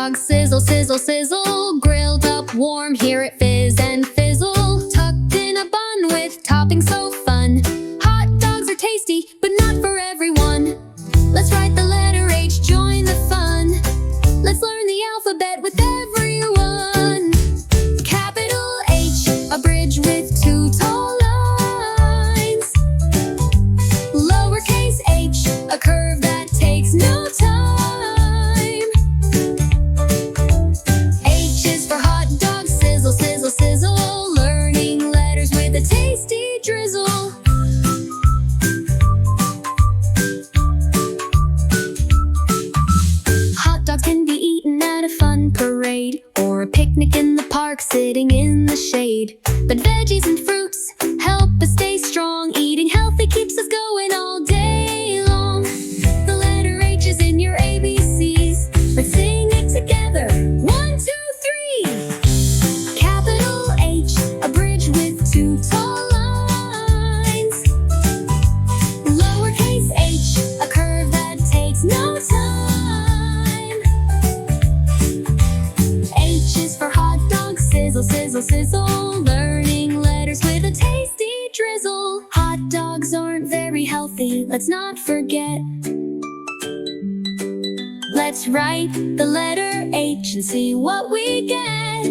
dog, sizzle, sizzle, sizzle. Grilled up warm, hear it fizz and fizzle. Tucked in a bun with toppings so fun. Hot dogs are tasty, but not for everyone. Let's write the letter H, join the fun. Let's learn the alphabet with everyone. Capital H, a bridge with two tall lines. Lowercase h, a curve that takes no time. H is for hot dog, sizzle, sizzle, sizzle. Learning letters with a tasty drizzle. Hot dogs can be eaten at a fun parade, or a picnic in the park sitting in the shade. But veggies and fruits help us stay strong. Eating healthy keeps us going all day long. The letter H is in your ABCs. Let's sing it together. 1, 2, 3. Capital H, a bridge with two tall lines. Lowercase h, a curve that takes no time. H is for hot dog, sizzle, sizzle, sizzle. Learning letters with a tasty drizzle. Hot dogs aren't very healthy, let's not forget. Let's write the letter H and see what we get.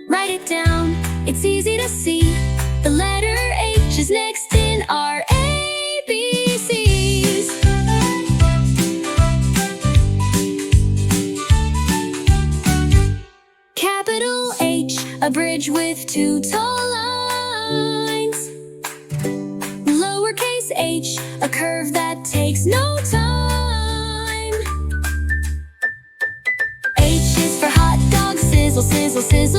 Write it down, it's easy to see. The letter H is next in our ABCs. Capital H, a bridge with two tall lines. Lowercase h, a curve that takes no time. H is for hot dog, sizzle, sizzle, sizzle.